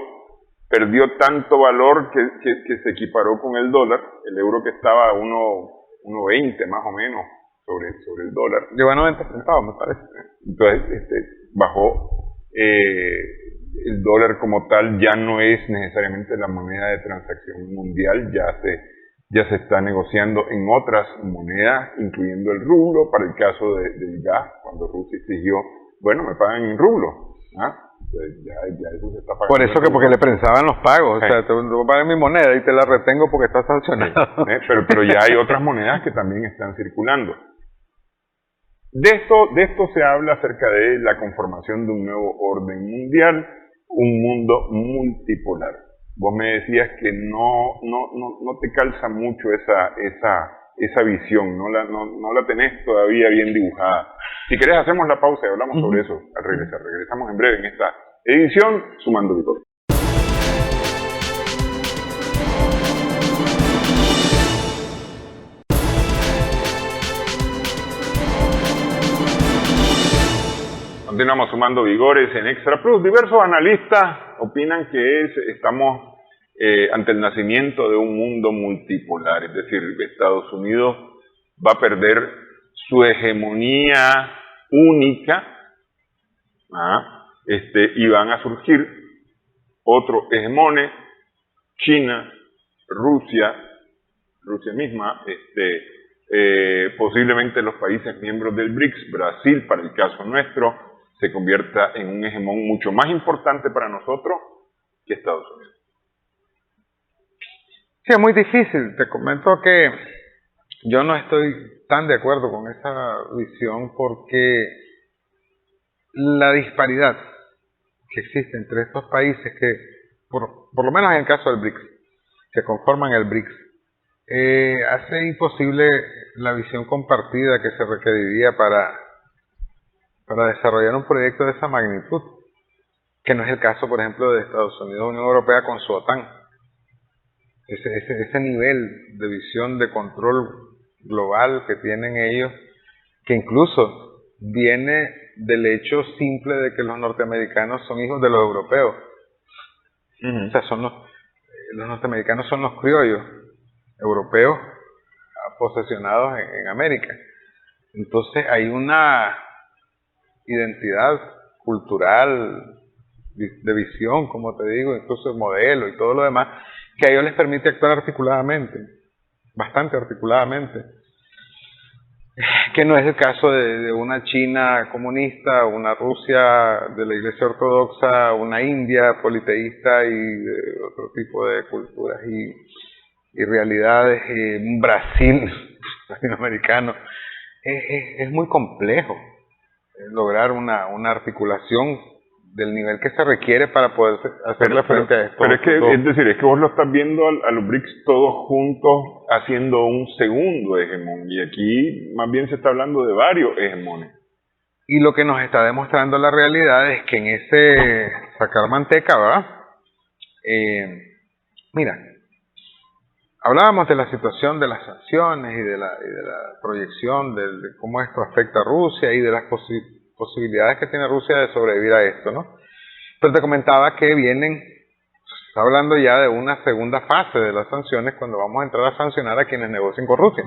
perdió tanto valor que se equiparó con el dólar, el euro que estaba a 1.20 más o menos sobre el dólar. Llegó a 90 centavos, me parece. Entonces, bajó. El dólar como tal ya no es necesariamente la moneda de transacción mundial, ya se está negociando en otras monedas, incluyendo el rublo, para el caso del gas, cuando Rusia exigió, bueno, me pagan en rublo. Entonces ya eso se está pagando. Por eso porque le prensaban los pagos, o sea, te voy a pagar mi moneda y te la retengo porque está sancionado. Pero ya hay otras monedas que también están circulando. De esto se habla acerca de la conformación de un nuevo orden mundial, un mundo multipolar. Vos me decías que no te calza mucho esa visión, no la tenés todavía bien dibujada. Si querés hacemos la pausa y hablamos sobre eso al regresar. Regresamos en breve en esta edición Sumando Vigor. Continuamos sumando vigores en Extra Plus. Diversos analistas opinan que estamos ante el nacimiento de un mundo multipolar, es decir, Estados Unidos va a perder su hegemonía única y van a surgir otros hegemones, China, Rusia misma, posiblemente los países miembros del BRICS, Brasil, para el caso nuestro, se convierta en un hegemón mucho más importante para nosotros que Estados Unidos. Sí, es muy difícil. Te comento que yo no estoy tan de acuerdo con esa visión porque la disparidad que existe entre estos países que, por lo menos en el caso del BRICS, que conforman el BRICS, hace imposible la visión compartida que se requeriría para desarrollar un proyecto de esa magnitud, que no es el caso, por ejemplo, de Estados Unidos o Unión Europea con su OTAN. Ese nivel de visión de control global que tienen ellos, que incluso viene del hecho simple de que los norteamericanos son hijos de los europeos. O sea, los norteamericanos son los criollos europeos posesionados en América. Entonces hay una identidad cultural, de visión, como te digo, incluso de modelo y todo lo demás, que a ellos les permite actuar articuladamente, bastante articuladamente, que no es el caso de una China comunista, una Rusia de la Iglesia Ortodoxa, una India politeísta y de otro tipo de culturas y realidades, un Brasil latinoamericano. Es muy complejo lograr una articulación del nivel que se requiere para poder hacerle frente a esto. Pero es que vos lo estás viendo a los BRICS todos juntos haciendo un segundo hegemón, y aquí más bien se está hablando de varios hegemones. Y lo que nos está demostrando la realidad es que en ese sacar manteca, ¿verdad? Mira, hablábamos de la situación de las sanciones y de la proyección de cómo esto afecta a Rusia y de las posibilidades que tiene Rusia de sobrevivir a esto, ¿no? Pero te comentaba que vienen está hablando ya de una segunda fase de las sanciones cuando vamos a entrar a sancionar a quienes negocien con Rusia.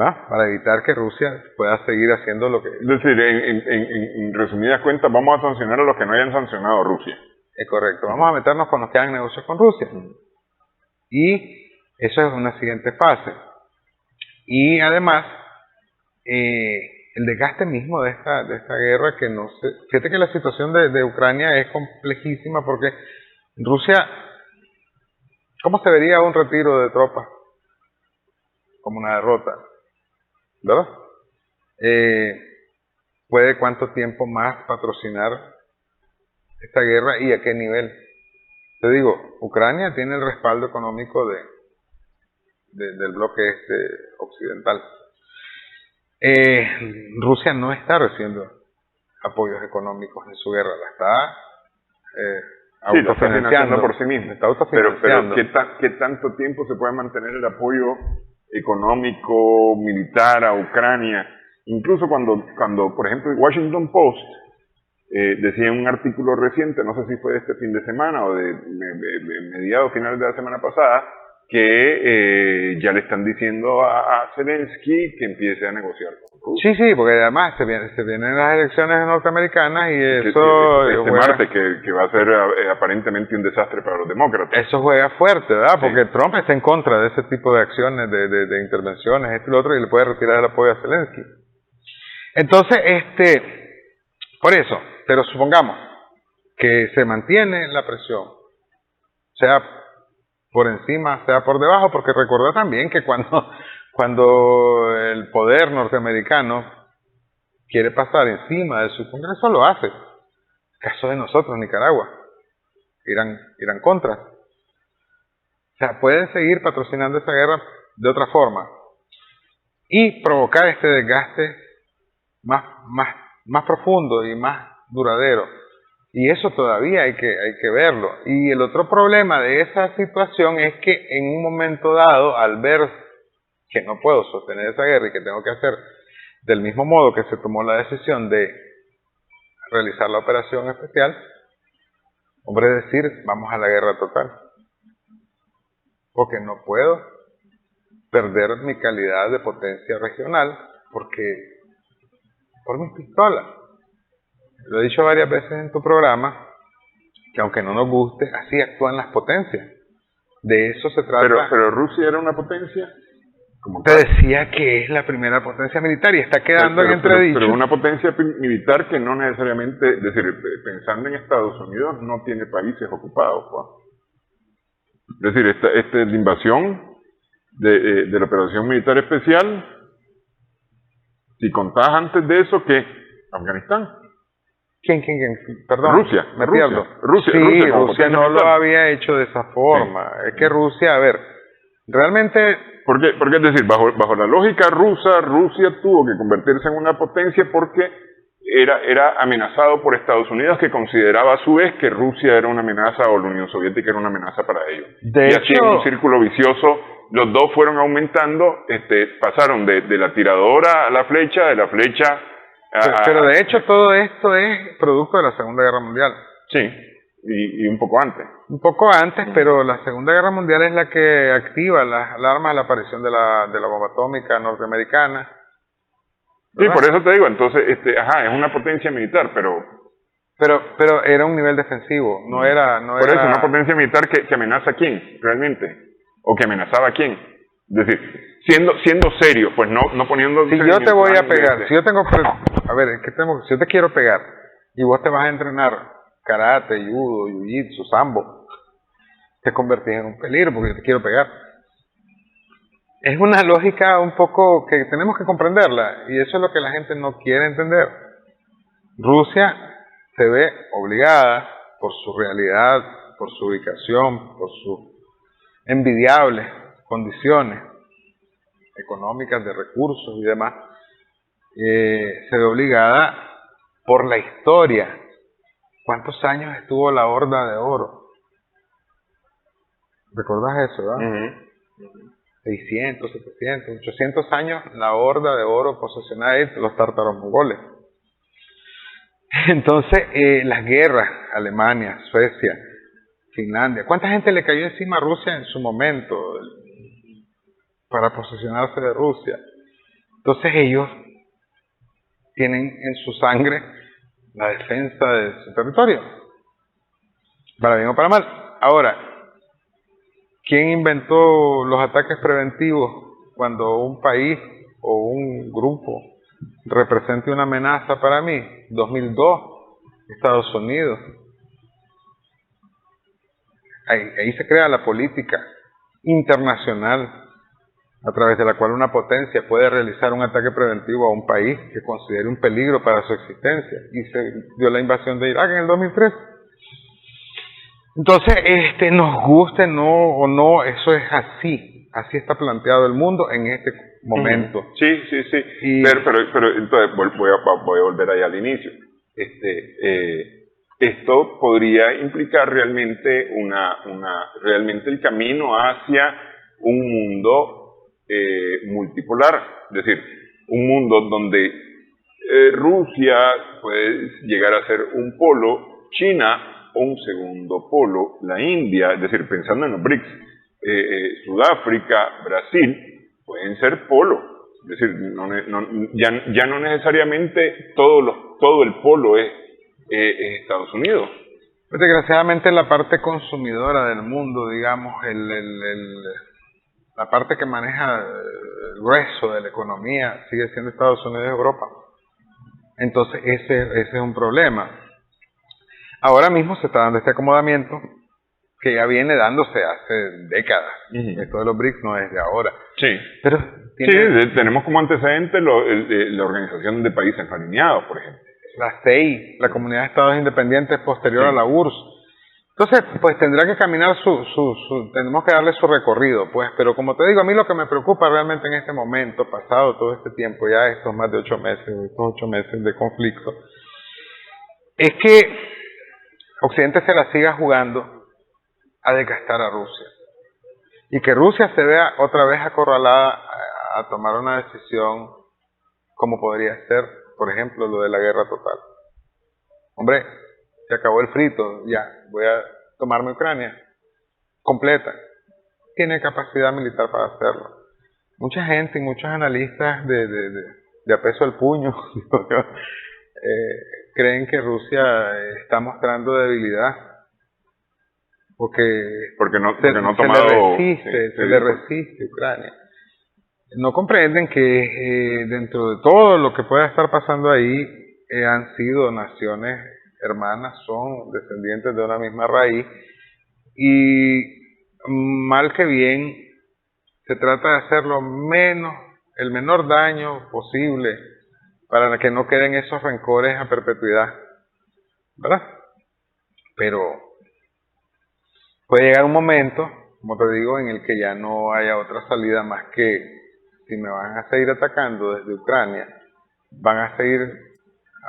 ¿Va? Para evitar que Rusia pueda seguir haciendo lo que... Es decir, en resumidas cuentas, vamos a sancionar a los que no hayan sancionado a Rusia. Es correcto, vamos a meternos con los que hagan negocios con Rusia. Y eso es una siguiente fase. Y además, el desgaste mismo de esta guerra, que no sé... Fíjate que la situación de Ucrania es complejísima porque Rusia... ¿Cómo se vería un retiro de tropas? Como una derrota, ¿verdad? ¿Puede cuánto tiempo más patrocinar esta guerra y a qué nivel? Te digo, Ucrania tiene el respaldo económico del bloque occidental. Rusia no está recibiendo apoyos económicos en su guerra, la está autofinanciando por sí misma. Está autofinanciando. Pero ¿qué tanto tiempo se puede mantener el apoyo económico, militar a Ucrania? Incluso cuando por ejemplo, el Washington Post decía en un artículo reciente, no sé si fue de este fin de semana o de mediados, finales de la semana pasada, que ya le están diciendo a Zelensky que empiece a negociar con Rusia. Sí, porque además se vienen las elecciones norteamericanas y eso... Este martes, que va a ser aparentemente un desastre para los demócratas. Eso juega fuerte, ¿verdad? Porque Trump está en contra de ese tipo de acciones, de intervenciones, esto y lo otro, y le puede retirar el apoyo a Zelensky. Entonces, por eso, pero supongamos que se mantiene la presión, sea por encima, sea por debajo, porque recuerda también que cuando el poder norteamericano quiere pasar encima de su Congreso, lo hace. Caso de nosotros, Nicaragua, irán contra. O sea, pueden seguir patrocinando esa guerra de otra forma y provocar este desgaste más profundo y más duradero. Y eso todavía hay que verlo. Y el otro problema de esa situación es que en un momento dado, al ver que no puedo sostener esa guerra y que tengo que hacer del mismo modo que se tomó la decisión de realizar la operación especial, hombre, decir, vamos a la guerra total. Porque no puedo perder mi calidad de potencia regional por mis pistolas. Lo he dicho varias veces en tu programa, que aunque no nos guste, así actúan las potencias. De eso se trata. Pero Rusia era una potencia. Te decía que es la primera potencia militar y está quedando en entredicho. Pero una potencia militar que no necesariamente, es decir, pensando en Estados Unidos, no tiene países ocupados, Juan. Es decir, la invasión de la operación militar especial, si contás antes de eso, ¿qué? Afganistán. ¿Quién? Perdón, Rusia. Me pierdo. Rusia no lo había hecho de esa forma. Sí. Es que Rusia, a ver, realmente... Porque es decir, bajo la lógica rusa, Rusia tuvo que convertirse en una potencia porque era amenazado por Estados Unidos, que consideraba a su vez que Rusia era una amenaza o la Unión Soviética era una amenaza para ellos. Y así en un círculo vicioso, los dos fueron aumentando, pasaron de la tiradora a la flecha, de la flecha... Pero de hecho todo esto es producto de la Segunda Guerra Mundial. Sí, y un poco antes. Un poco antes, pero la Segunda Guerra Mundial es la que activa las alarmas de la aparición de la bomba atómica norteamericana. ¿Verdad? Sí, por eso te digo, entonces, es una potencia militar, pero era un nivel defensivo, no era... Por eso, una potencia militar que amenaza a quién, realmente, o que amenazaba a quién. Es decir, siendo serio, pues no poniendo... Si yo te voy a pegar, si yo tengo... A ver, si yo te quiero pegar y vos te vas a entrenar karate, judo, jiu-jitsu, sambo, te convertís en un peligro porque yo te quiero pegar. Es una lógica un poco que tenemos que comprenderla y eso es lo que la gente no quiere entender. Rusia se ve obligada por su realidad, por su ubicación, por sus envidiables condiciones económicas, de recursos y demás, se ve obligada por la historia. ¿Cuántos años estuvo la Horda de Oro? ¿Recordás eso, verdad? 600, 700, 800 años la Horda de Oro posesionada de los tártaros mongoles. Entonces, las guerras, Alemania, Suecia, Finlandia. ¿Cuánta gente le cayó encima a Rusia en su momento para posesionarse de Rusia? Entonces ellos tienen en su sangre la defensa de su territorio, para bien o para mal. Ahora, ¿quién inventó los ataques preventivos cuando un país o un grupo represente una amenaza para mí? 2002, Estados Unidos. Ahí se crea la política internacional a través de la cual una potencia puede realizar un ataque preventivo a un país que considere un peligro para su existencia. Y se dio la invasión de Irak en el 2003. Entonces, nos guste o no, eso es así. Así está planteado el mundo en este momento. Sí. Pero entonces voy a volver ahí al inicio. Esto podría implicar realmente realmente el camino hacia un mundo multipolar, es decir, un mundo donde Rusia puede llegar a ser un polo, China un segundo polo, la India, es decir, pensando en los BRICS, Sudáfrica, Brasil, pueden ser polo, es decir, ya no necesariamente todo el polo es Estados Unidos. Pues desgraciadamente la parte consumidora del mundo, digamos, la parte que maneja el grueso de la economía sigue siendo Estados Unidos y Europa. Entonces ese es un problema. Ahora mismo se está dando este acomodamiento que ya viene dándose hace décadas. Esto de los BRICS no es de ahora. Sí. Pero tenemos como antecedente la Organización de Países Alineados, por ejemplo. La CEI, la Comunidad de Estados Independientes posterior a la URSS. Entonces, pues tendrá que caminar tenemos que darle su recorrido, pues, pero como te digo, a mí lo que me preocupa realmente en este momento, pasado todo este tiempo, ya estos más de 8 meses de conflicto, es que Occidente se la siga jugando a desgastar a Rusia. Y que Rusia se vea otra vez acorralada a tomar una decisión como podría ser, por ejemplo, lo de la guerra total. Hombre, se acabó el frito, ya, voy a tomarme Ucrania completa. Tiene capacidad militar para hacerlo. Mucha gente y muchos analistas de a peso del puño creen que Rusia está mostrando debilidad porque no ha tomado, se le resiste Ucrania. No comprenden que dentro de todo lo que pueda estar pasando ahí han sido naciones hermanas, son descendientes de una misma raíz y mal que bien se trata de hacer el menor daño posible para que no queden esos rencores a perpetuidad, ¿verdad? Pero puede llegar un momento, como te digo, en el que ya no haya otra salida más que si me van a seguir atacando desde Ucrania, van a seguir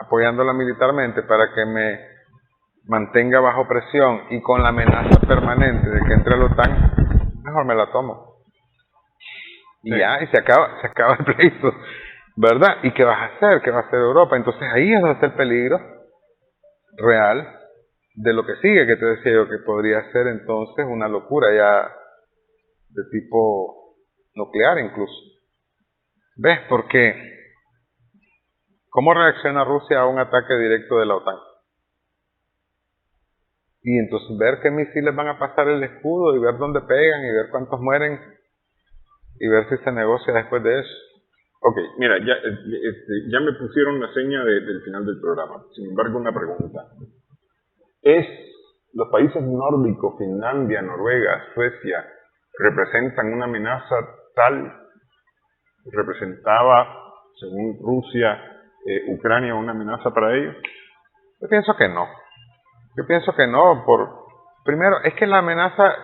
apoyándola militarmente para que me mantenga bajo presión y con la amenaza permanente de que entre la OTAN, mejor me la tomo. Y ya, y se acaba el pleito, ¿verdad? ¿Y qué vas a hacer? ¿Qué va a hacer Europa? Entonces ahí es donde está el peligro real de lo que sigue, que te decía yo que podría ser entonces una locura ya de tipo nuclear incluso. ¿Ves? Porque ¿cómo reacciona Rusia a un ataque directo de la OTAN? Y entonces ver qué misiles van a pasar el escudo y ver dónde pegan y ver cuántos mueren y ver si se negocia después de eso. Ok, mira, ya me pusieron la seña del final del programa. Sin embargo, una pregunta. ¿Los países nórdicos, Finlandia, Noruega, Suecia, representan una amenaza tal? ¿Representaba, según Rusia, Ucrania una amenaza para ellos? Yo pienso que no. Primero, es que la amenaza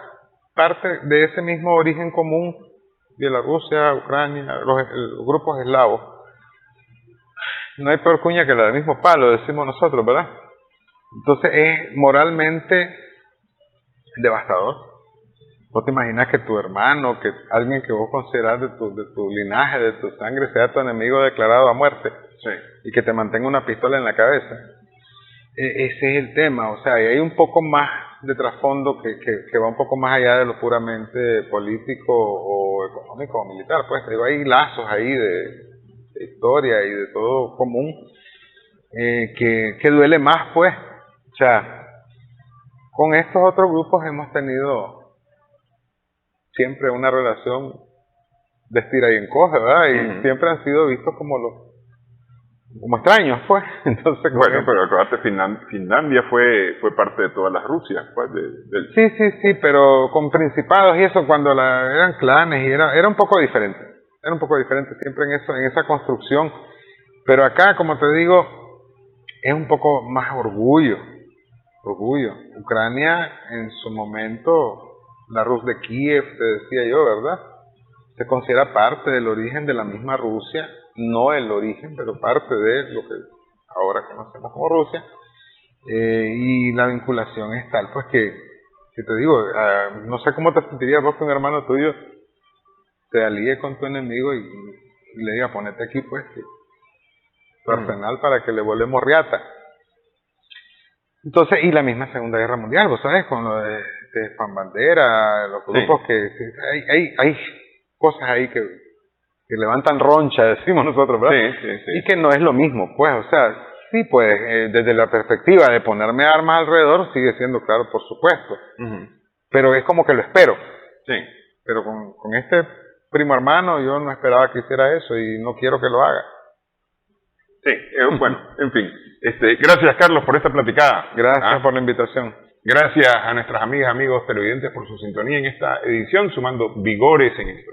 parte de ese mismo origen común, Bielorrusia, Ucrania, los grupos eslavos. No hay peor cuña que la del mismo palo, decimos nosotros, ¿verdad? Entonces es moralmente devastador. ¿Vos te imaginas que tu hermano, que alguien que vos considerás de tu linaje, de tu sangre, sea tu enemigo declarado a muerte? Sí. Y que te mantenga una pistola en la cabeza. Ese es el tema, o sea, y hay un poco más de trasfondo que va un poco más allá de lo puramente político o económico o militar. Pues digo, hay lazos ahí de historia y de todo común que duele más, pues. O sea, con estos otros grupos hemos tenido siempre una relación de estira y encoge, ¿verdad? Y siempre han sido vistos como extraños, pues. Entonces, bueno, pero acuérdate, Finlandia fue parte de todas las Rusias, pues. Sí, pero con principados y eso, cuando eran clanes, y era un poco diferente. Era un poco diferente siempre en esa construcción. Pero acá, como te digo, es un poco más orgullo. Ucrania, en su momento, la Rus de Kiev, te decía yo, ¿verdad? Se considera parte del origen de la misma Rusia, no el origen, pero parte de lo que ahora conocemos como Rusia, y la vinculación es tal, pues que te digo, no sé cómo te sentirías vos que un hermano tuyo te alíe con tu enemigo y le diga, ponete aquí, pues, tu arsenal para que le volvemos riata. Entonces, y la misma Segunda Guerra Mundial, vos sabes, con lo de Juan Bandera, los grupos que hay cosas ahí que levantan roncha, decimos nosotros, ¿verdad? Sí. Y que no es lo mismo, pues, o sea, sí, pues, desde la perspectiva de ponerme armas alrededor, sigue siendo claro, por supuesto, pero es como que lo espero. Sí. Pero con este primo hermano yo no esperaba que hiciera eso y no quiero que lo haga. Sí, bueno, en fin. Gracias, Carlos, por esta platicada. Gracias por la invitación. Gracias a nuestras amigas, amigos televidentes por su sintonía en esta edición, sumando vigores en esto.